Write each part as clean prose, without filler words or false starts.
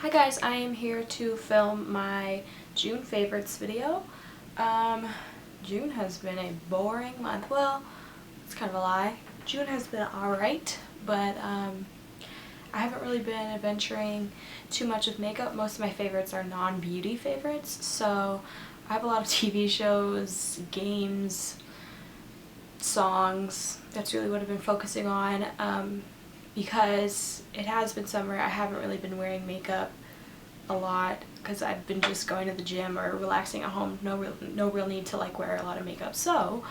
Hi guys, I am here to film my June favorites video. June has been a boring month. Well, it's kind of a lie. June has been alright, but I haven't really been adventuring too much with makeup. Most of my favorites are non-beauty favorites, so I have a lot of TV shows, games, songs. That's really what I've been focusing on. Because it has been summer, I haven't really been wearing makeup a lot because I've been just going to the gym or relaxing at home. No real need to like wear a lot of makeup. So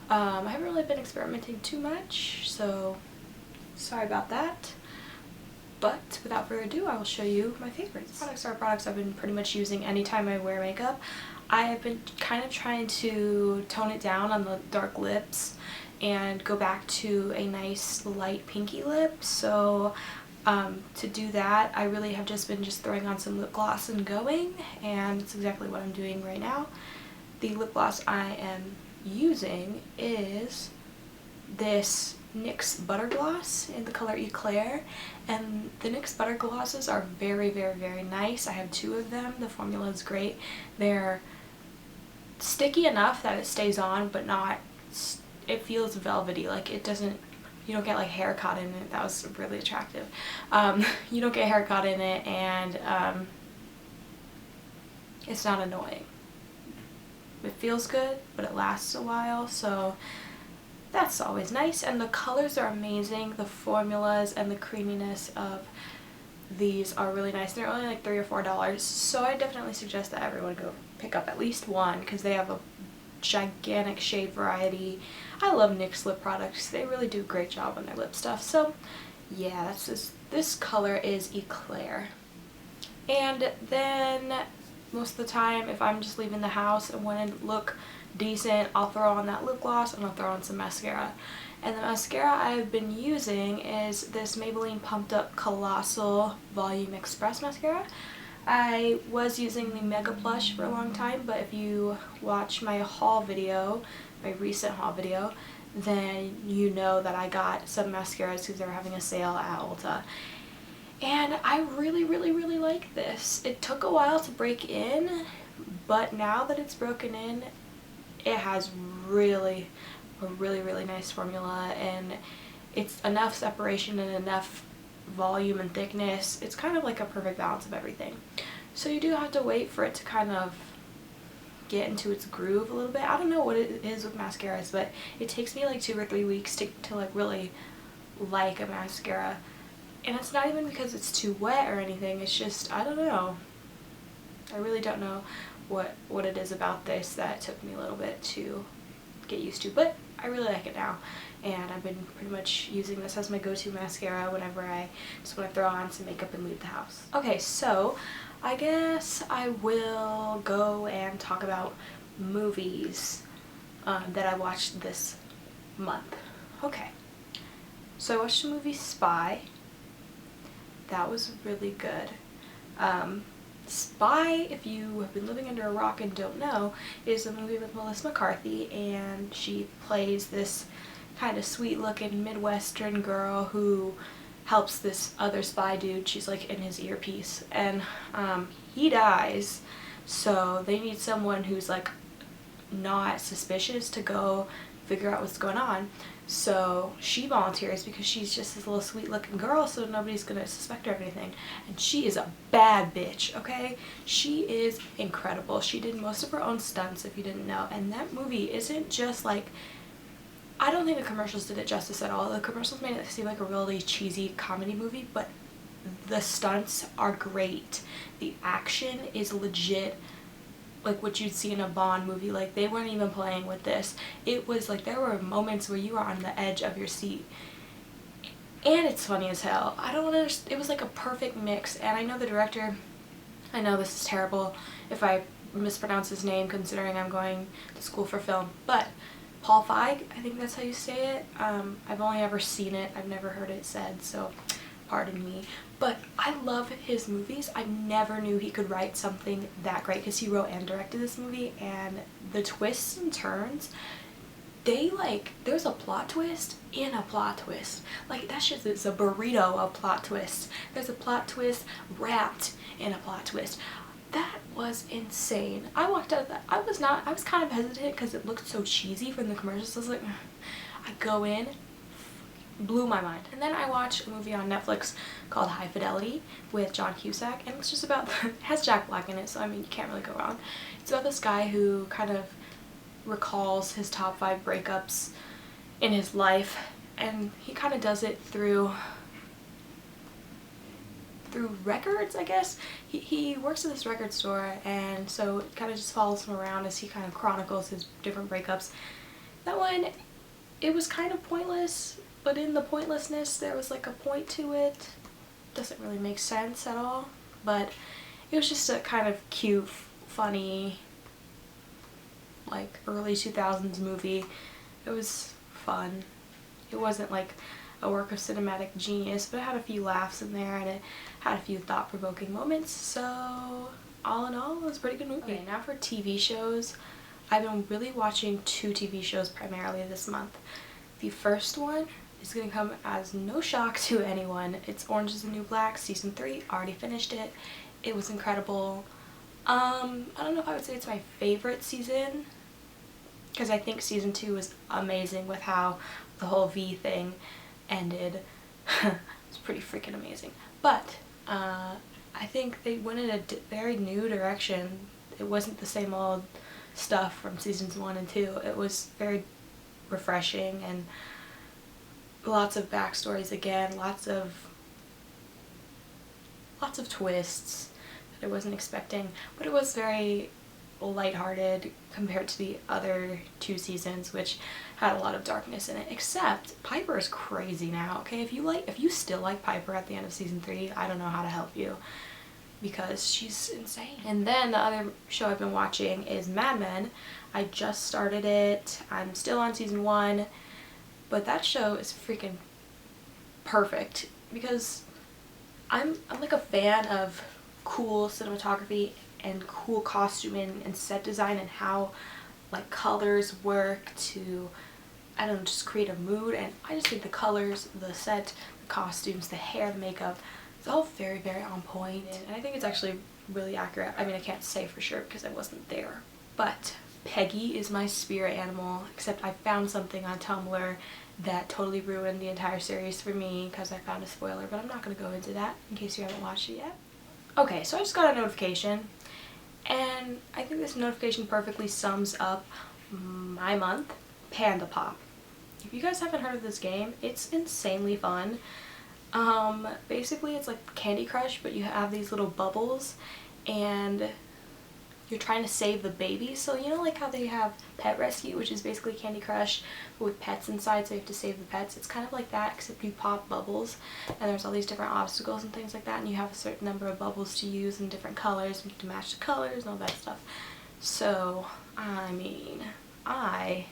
I haven't really been experimenting too much, so sorry about that. But without further ado, I will show you my favorites. Products are products I've been pretty much using anytime I wear makeup. I have been kind of trying to tone it down on the dark lips and go back to a nice light pinky lip. So to do that, I really have just been throwing on some lip gloss and going, and it's exactly what I'm doing right now. The lip gloss I am using is this NYX Butter Gloss in the color Eclair, and the NYX Butter Glosses are very, very, very nice. I have two of them. The formula is great. They're sticky enough that it stays on, but not, it feels velvety, like it doesn't, you don't get like hair caught in it. That was really attractive. You don't get hair caught in it, and it's not annoying. It feels good, but it lasts a while, so that's always nice. And the colors are amazing. The formulas and the creaminess of these are really nice. They're only like $3 or $4, so I definitely suggest that everyone go pick up at least one because they have a gigantic shade variety. I love NYX lip products. They really do a great job on their lip stuff. So yeah, that's just, this color is Eclair. And then most of the time, if I'm just leaving the house and want to look decent, I'll throw on that lip gloss and I'll throw on some mascara. And the mascara I've been using is this Maybelline Pumped Up Colossal Volume Express mascara. I was using the Mega Plush for a long time, but if you watch my haul video, my recent haul video, then you know that I got some mascaras because they were having a sale at Ulta. And I really, really, really like this. It took a while to break in, but now that it's broken in, it has really a really nice formula, and it's enough separation and enough volume and thickness. It's kind of like a perfect balance of everything. So you do have to wait for it to kind of get into its groove a little bit. I don't know what it is with mascaras, but it takes me like 2 or 3 weeks to like really like a mascara. And it's not even because it's too wet or anything, it's just, I don't know. I really don't know what it is about this that took me a little bit to get used to, but I really like it now, and I've been pretty much using this as my go-to mascara whenever I just want to throw on some makeup and leave the house. Okay, so I guess I will go and talk about movies that I watched this month. Okay, so I watched the movie Spy. That was really good. Spy, if you have been living under a rock and don't know, is a movie with Melissa McCarthy, and she plays this kind of sweet looking Midwestern girl who helps this other spy dude. She's like in his earpiece, and he dies, so they need someone who's like not suspicious to go figure out what's going on. So she volunteers because she's just this little sweet looking girl, so nobody's gonna suspect her of anything. And she is a bad bitch, okay? She is incredible. She did most of her own stunts, if you didn't know. And that movie isn't just like, I don't think the commercials did it justice at all. The commercials made it seem like a really cheesy comedy movie, but the stunts are great. The action is legit, like what you'd see in a Bond movie. Like, they weren't even playing with this. It was like there were moments where you were on the edge of your seat, and it's funny as hell. I don't understand. It was like a perfect mix. And I know the director, I know this is terrible if I mispronounce his name considering I'm going to school for film, but Paul Feig, I think that's how you say it. I've only ever seen it, I've never heard it said, so pardon me, but I love his movies. I never knew he could write something that great because he wrote and directed this movie, and the twists and turns, they like, there's a plot twist in a plot twist. Like, that shit is a burrito of plot twists. There's a plot twist wrapped in a plot twist. That was insane. I walked out of that. I was kind of hesitant because it looked so cheesy from the commercials. I was like, I go in, blew my mind. And then I watched a movie on Netflix called High Fidelity with John Cusack, and it's just about, it has Jack Black in it, so I mean, you can't really go wrong. It's about this guy who kind of recalls his top 5 breakups in his life, and he kind of does it through records, I guess. He works at this record store, and so it kind of just follows him around as he kind of chronicles his different breakups. That one, it was kind of pointless, but in the pointlessness there was like a point to it. Doesn't really make sense at all, but it was just a kind of cute, funny, like early 2000s movie. It was fun. It wasn't like a work of cinematic genius, but it had a few laughs in there and it had a few thought-provoking moments, so all in all, it was a pretty good movie. Okay, now for TV shows. I've been really watching 2 TV shows primarily this month. The first one is going to come as no shock to anyone. It's Orange is the New Black, season 3. Already finished it. It was incredible. I don't know if I would say it's my favorite season, because I think season 2 was amazing with how the whole V thing ended. It's pretty freaking amazing. But I think they went in a very new direction. It wasn't the same old stuff from seasons 1 and 2. It was very refreshing and lots of backstories again, lots of twists that I wasn't expecting, but it was very lighthearted compared to the other 2 seasons, which had a lot of darkness in it. Except Piper is crazy now. Okay, if you still like Piper at the end of season 3, I don't know how to help you, because she's insane. And then the other show I've been watching is Mad Men. I just started it. I'm still on season 1, but that show is freaking perfect because I'm like a fan of cool cinematography and cool costuming and set design and how like colors work to, I don't know, just create a mood. And I just think the colors, the set, the costumes, the hair, the makeup, it's all very, very on point. And I think it's actually really accurate. I mean, I can't say for sure because I wasn't there. But Peggy is my spirit animal, except I found something on Tumblr that totally ruined the entire series for me because I found a spoiler, but I'm not going to go into that in case you haven't watched it yet. Okay, so I just got a notification, and I think this notification perfectly sums up my month. Panda Pop. If you guys haven't heard of this game, it's insanely fun. Basically it's like Candy Crush, but you have these little bubbles and you're trying to save the baby. So you know like how they have Pet Rescue, which is basically Candy Crush but with pets inside, so you have to save the pets. It's kind of like that, except you pop bubbles and there's all these different obstacles and things like that, and you have a certain number of bubbles to use in different colors to match the colors and all that stuff. So I mean, I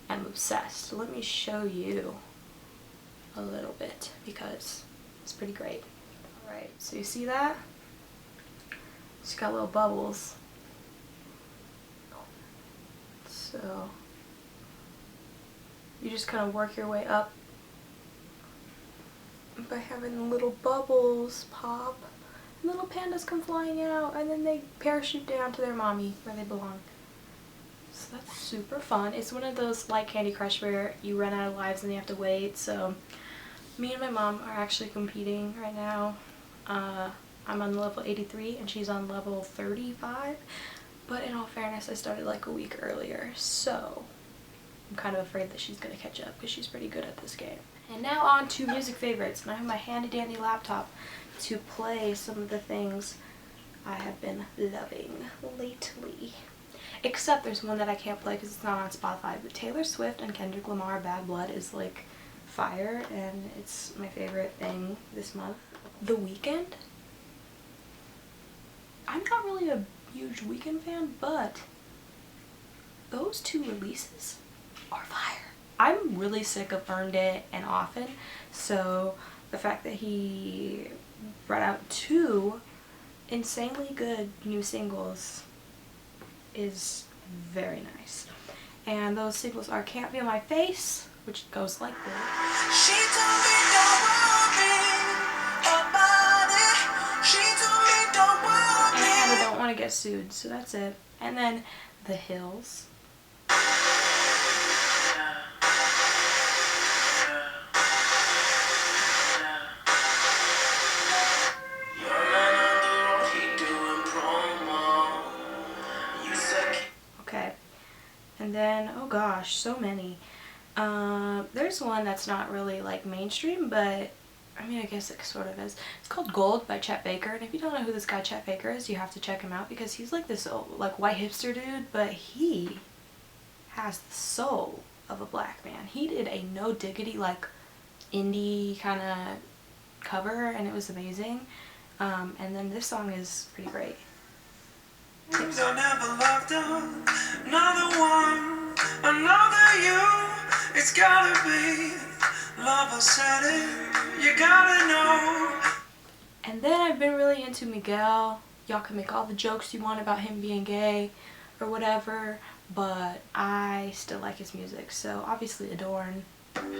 am obsessed. Let me show you a little bit because it's pretty great. Alright, so you see that? It's got little bubbles. So you just kind of work your way up by having the little bubbles pop. And little pandas come flying out and then they parachute down to their mommy where they belong. So that's super fun. It's one of those like Candy Crush where you run out of lives and you have to wait. So me and my mom are actually competing right now. I'm on level 83 and she's on level 35. But in all fairness, I started like a week earlier. So I'm kind of afraid that she's going to catch up because she's pretty good at this game. And now on to music favorites. And I have my handy dandy laptop to play some of the things I have been loving lately. Except there's one that I can't play because it's not on Spotify, but Taylor Swift and Kendrick Lamar, Bad Blood is like fire, and it's my favorite thing this month. The Weeknd? I'm not really a huge Weeknd fan, but those 2 releases are fire. I'm really sick of Earned It and Often, so the fact that he brought out 2 insanely good new singles is very nice. And those singles are Can't Feel My Face, which goes like this. She told me don't worry about it. She told me don't get sued, so that's it. And then The Hills. Okay, and then, oh gosh, so many. There's one that's not really like mainstream, but I mean, I guess it sort of is. It's called Gold by Chet Baker, and if you don't know who this guy Chet Baker is, you have to check him out because he's like this like white hipster dude, but he has the soul of a black man. He did a no diggity like indie kind of cover, and it was amazing. And then this song is pretty great. Don't ever love them, another one, another you. It's gotta be love. I said it, you gotta know. And then I've been really into Miguel. Y'all can make all the jokes you want about him being gay or whatever, but I still like his music. So obviously Adorn. And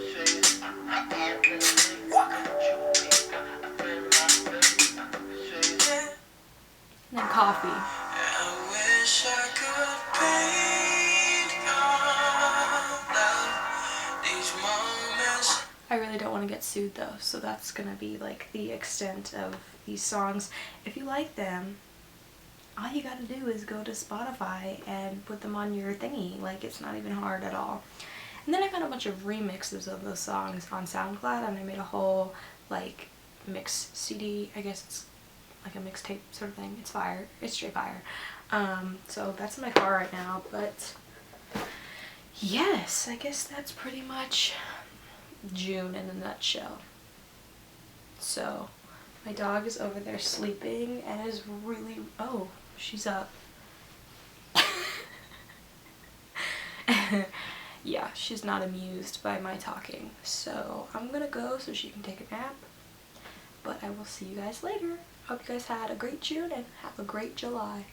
then Coffee. I wish I could paint all these moments. I really don't want to get sued though, so that's gonna be like the extent of these songs. If you like them, all you gotta do is go to Spotify and put them on your thingy. Like, it's not even hard at all. And then I found a bunch of remixes of those songs on SoundCloud, and I made a whole like mix CD. I guess it's like a mixtape sort of thing. It's fire. It's straight fire. So that's in my car right now, but yes, I guess that's pretty much June in a nutshell. So my dog is over there sleeping and is really, oh, she's up. Yeah, she's not amused by my talking, so I'm gonna go so she can take a nap, but I will see you guys later. Hope you guys had a great June and have a great July.